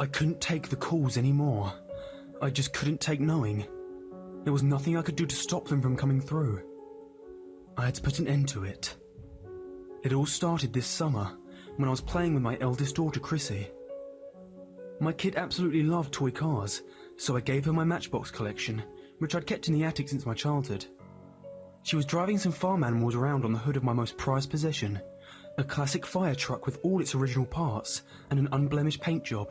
I couldn't take the calls anymore. I just couldn't take knowing. There was nothing I could do to stop them from coming through. I had to put an end to it. It all started this summer, when I was playing with my eldest daughter, Chrissy. My kid absolutely loved toy cars, so I gave her my Matchbox collection, which I'd kept in the attic since my childhood. She was driving some farm animals around on the hood of my most prized possession, a classic fire truck with all its original parts and an unblemished paint job,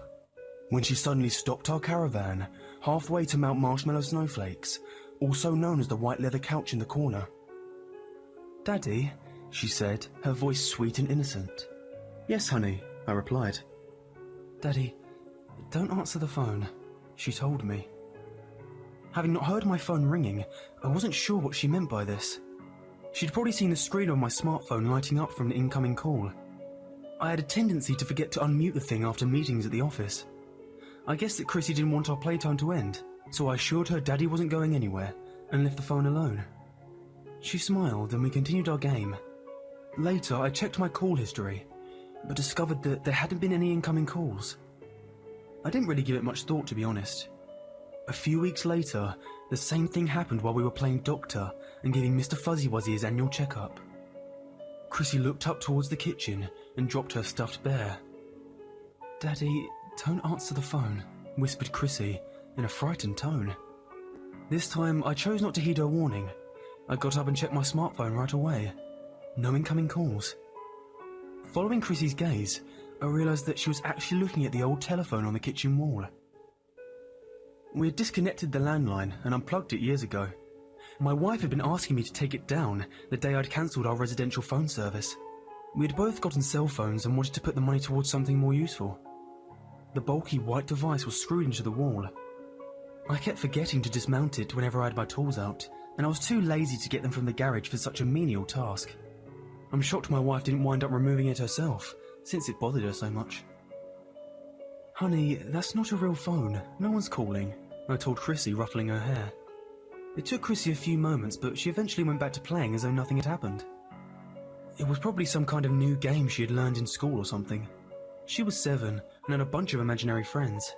when she suddenly stopped our caravan halfway to Mount Marshmallow Snowflakes, also known as the white leather couch in the corner. "Daddy," she said, her voice sweet and innocent. "Yes, honey," I replied. "Daddy, don't answer the phone," she told me. Having not heard my phone ringing, I wasn't sure what she meant by this. She'd probably seen the screen on my smartphone lighting up from an incoming call. I had a tendency to forget to unmute the thing after meetings at the office. I guessed that Chrissy didn't want our playtime to end, so I assured her Daddy wasn't going anywhere and left the phone alone. She smiled and we continued our game. Later, I checked my call history, but discovered that there hadn't been any incoming calls. I didn't really give it much thought, to be honest. A few weeks later, the same thing happened while we were playing doctor and giving Mr. Fuzzy Wuzzy his annual checkup. Chrissy looked up towards the kitchen and dropped her stuffed bear. "Daddy, don't answer the phone," whispered Chrissy in a frightened tone. This time, I chose not to heed her warning. I got up and checked my smartphone right away. No incoming calls. Following Chrissy's gaze, I realised that she was actually looking at the old telephone on the kitchen wall. We had disconnected the landline and unplugged it years ago. My wife had been asking me to take it down the day I'd cancelled our residential phone service. We had both gotten cell phones and wanted to put the money towards something more useful. The bulky white device was screwed into the wall. I kept forgetting to dismount it whenever I had my tools out, and I was too lazy to get them from the garage for such a menial task. I'm shocked my wife didn't wind up removing it herself, since it bothered her so much. "Honey, that's not a real phone. No one's calling," I told Chrissy, ruffling her hair. It took Chrissy a few moments, but she eventually went back to playing as though nothing had happened. It was probably some kind of new game she had learned in school or something. She was 7 and had a bunch of imaginary friends.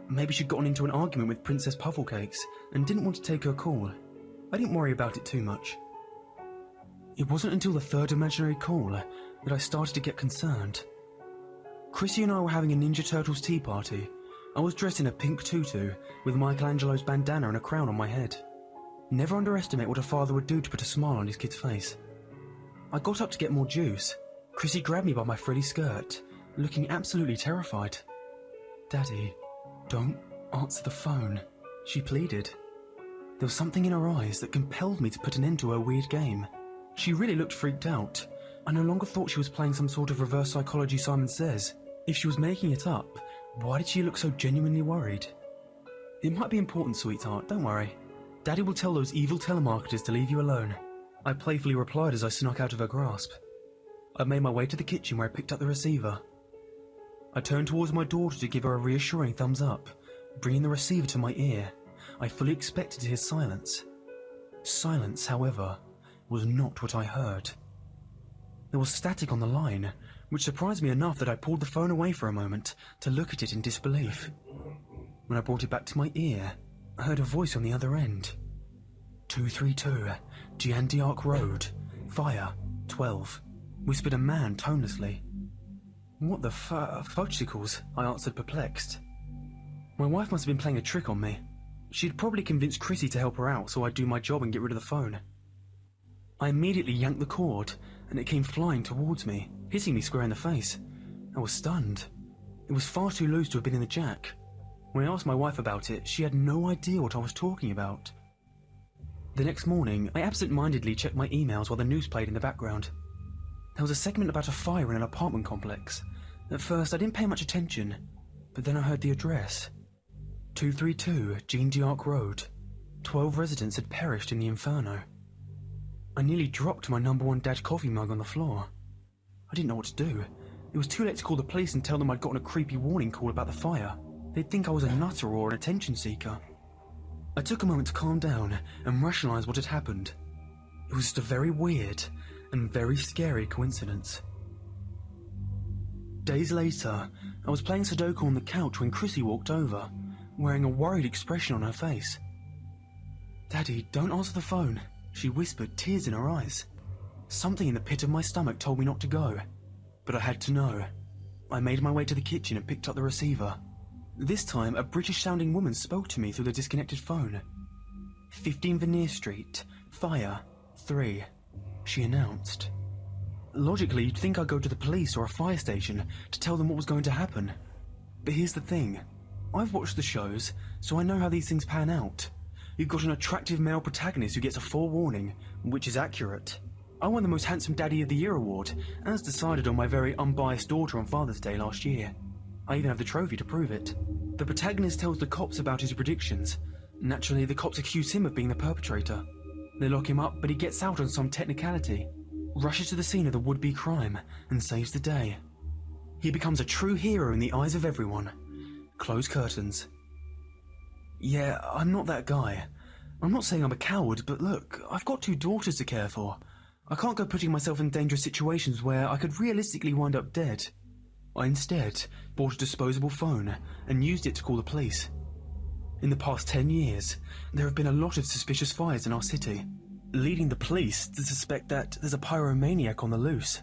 Maybe she'd gotten into an argument with Princess Pufflecakes and didn't want to take her call. I didn't worry about it too much. It wasn't until the third imaginary call that I started to get concerned. Chrissy and I were having a Ninja Turtles tea party. I was dressed in a pink tutu with Michelangelo's bandana and a crown on my head. Never underestimate what a father would do to put a smile on his kid's face. I got up to get more juice. Chrissy grabbed me by my frilly skirt, looking absolutely terrified. "Daddy, don't answer the phone," she pleaded. There was something in her eyes that compelled me to put an end to her weird game. She really looked freaked out. I no longer thought she was playing some sort of reverse psychology Simon Says. If she was making it up, why did she look so genuinely worried? "It might be important, sweetheart, don't worry. Daddy will tell those evil telemarketers to leave you alone," I playfully replied as I snuck out of her grasp. I made my way to the kitchen where I picked up the receiver. I turned towards my daughter to give her a reassuring thumbs up, bringing the receiver to my ear. I fully expected to hear silence. Silence, however, was not what I heard. There was static on the line, which surprised me enough that I pulled the phone away for a moment to look at it in disbelief. When I brought it back to my ear, I heard a voice on the other end. 232, Giandiark Road, Fire, 12, whispered a man tonelessly. "What the fudgesicles?" I answered, perplexed. My wife must have been playing a trick on me. She'd probably convinced Chrissy to help her out so I'd do my job and get rid of the phone. I immediately yanked the cord, and it came flying towards me, hitting me square in the face. I was stunned. It was far too loose to have been in the jack. When I asked my wife about it, she had no idea what I was talking about. The next morning, I absent-mindedly checked my emails while the news played in the background. There was a segment about a fire in an apartment complex. At first, I didn't pay much attention, but then I heard the address. 232 Giandiark Road. 12 residents had perished in the inferno. I nearly dropped my #1 Dad coffee mug on the floor. I didn't know what to do. It was too late to call the police and tell them I'd gotten a creepy warning call about the fire. They'd think I was a nutter or an attention seeker. I took a moment to calm down and rationalise what had happened. It was just a very weird and very scary coincidence. Days later, I was playing Sudoku on the couch when Chrissy walked over, wearing a worried expression on her face. "Daddy, don't answer the phone," she whispered, tears in her eyes. Something in the pit of my stomach told me not to go, but I had to know. I made my way to the kitchen and picked up the receiver. This time, a British-sounding woman spoke to me through the disconnected phone. 15 Veneer Street, Fire, 3, she announced. Logically, you'd think I'd go to the police or a fire station to tell them what was going to happen. But here's the thing. I've watched the shows, so I know how these things pan out. You've got an attractive male protagonist who gets a forewarning, which is accurate. I won the Most Handsome Daddy of the Year award, as decided on my very unbiased daughter on Father's Day last year. I even have the trophy to prove it. The protagonist tells the cops about his predictions. Naturally, the cops accuse him of being the perpetrator. They lock him up, but he gets out on some technicality, rushes to the scene of the would-be crime, and saves the day. He becomes a true hero in the eyes of everyone. Close curtains. Yeah, I'm not that guy. I'm not saying I'm a coward, but look, I've got 2 daughters to care for. I can't go putting myself in dangerous situations where I could realistically wind up dead. I instead bought a disposable phone and used it to call the police. In the past 10 years, there have been a lot of suspicious fires in our city, leading the police to suspect that there's a pyromaniac on the loose.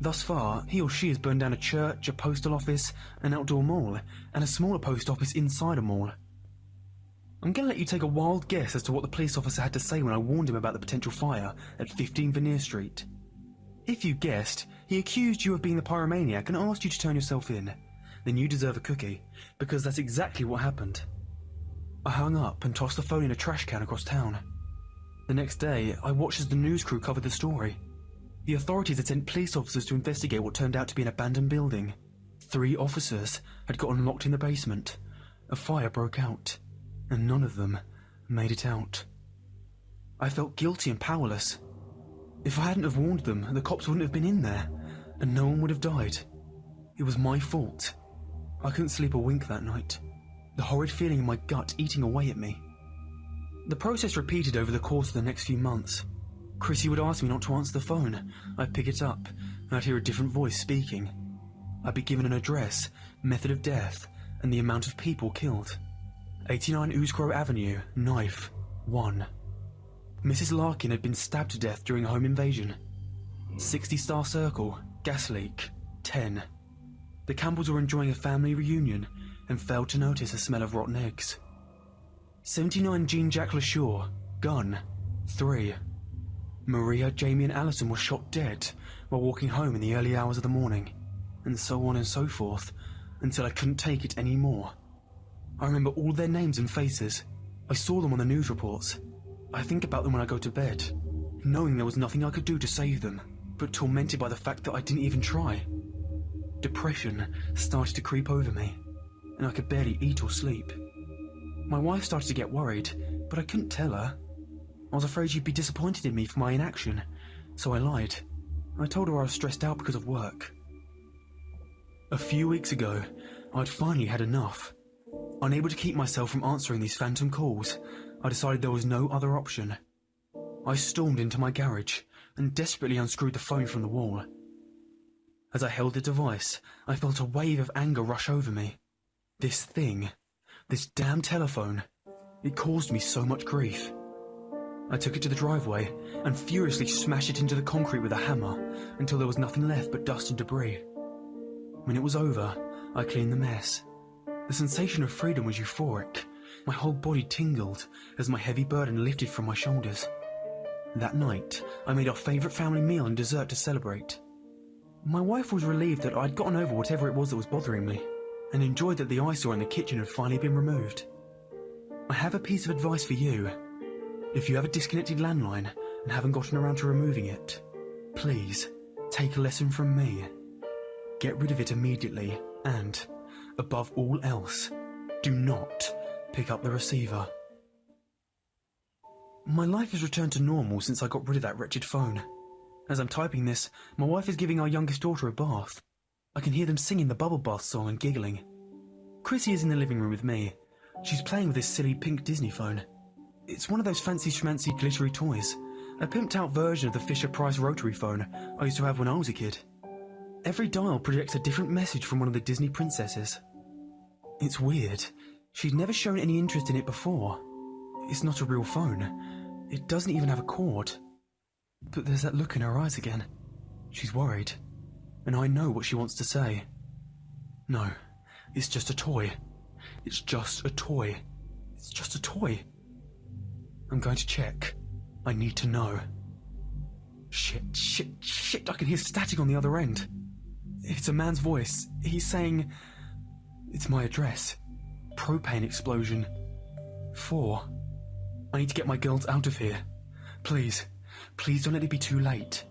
Thus far, he or she has burned down a church, a postal office, an outdoor mall, and a smaller post office inside a mall. I'm gonna let you take a wild guess as to what the police officer had to say when I warned him about the potential fire at 15 Veneer Street. If you guessed, he accused you of being the pyromaniac and asked you to turn yourself in. Then you deserve a cookie, because that's exactly what happened. I hung up and tossed the phone in a trash can across town. The next day, I watched as the news crew covered the story. The authorities had sent police officers to investigate what turned out to be an abandoned building. 3 officers had gotten locked in the basement. A fire broke out, and none of them made it out. I felt guilty and powerless. If I hadn't have warned them, the cops wouldn't have been in there, and no one would have died. It was my fault. I couldn't sleep a wink that night, the horrid feeling in my gut eating away at me. The process repeated over the course of the next few months. Chrissy would ask me not to answer the phone. I'd pick it up, and I'd hear a different voice speaking. I'd be given an address, method of death, and the amount of people killed. 89 Oosgrove Avenue, knife, 1. Mrs. Larkin had been stabbed to death during a home invasion. 60 Star Circle, gas leak, 10. The Campbells were enjoying a family reunion and failed to notice a smell of rotten eggs. 79 Jean-Jacques Lashaw, gun, 3. Maria, Jamie and Alison were shot dead while walking home in the early hours of the morning, and so on and so forth, until I couldn't take it anymore. I remember all their names and faces. I saw them on the news reports. I think about them when I go to bed, knowing there was nothing I could do to save them, but tormented by the fact that I didn't even try. Depression started to creep over me, and I could barely eat or sleep. My wife started to get worried, but I couldn't tell her. I was afraid she'd be disappointed in me for my inaction, so I lied. I told her I was stressed out because of work. A few weeks ago, I'd finally had enough. Unable to keep myself from answering these phantom calls, I decided there was no other option. I stormed into my garage and desperately unscrewed the phone from the wall. As I held the device, I felt a wave of anger rush over me. This thing, this damn telephone, it caused me so much grief. I took it to the driveway and furiously smashed it into the concrete with a hammer until there was nothing left but dust and debris. When it was over, I cleaned the mess. The sensation of freedom was euphoric. My whole body tingled as my heavy burden lifted from my shoulders. That night, I made our favourite family meal and dessert to celebrate. My wife was relieved that I'd gotten over whatever it was that was bothering me, and enjoyed that the eyesore in the kitchen had finally been removed. I have a piece of advice for you. If you have a disconnected landline and haven't gotten around to removing it, please take a lesson from me. Get rid of it immediately and, above all else, do not pick up the receiver. My life has returned to normal since I got rid of that wretched phone. As I'm typing this, my wife is giving our youngest daughter a bath. I can hear them singing the bubble bath song and giggling. Chrissy is in the living room with me. She's playing with this silly pink Disney phone. It's one of those fancy schmancy glittery toys, a pimped out version of the Fisher-Price rotary phone I used to have when I was a kid. Every dial projects a different message from one of the Disney princesses. It's weird. She'd never shown any interest in it before. It's not a real phone. It doesn't even have a cord. But there's that look in her eyes again. She's worried. And I know what she wants to say. No, it's just a toy. It's just a toy. It's just a toy. I'm going to check. I need to know. Shit, I can hear static on the other end. It's a man's voice. He's saying... It's my address. Propane explosion. 4. I need to get my girls out of here. Please don't let it be too late.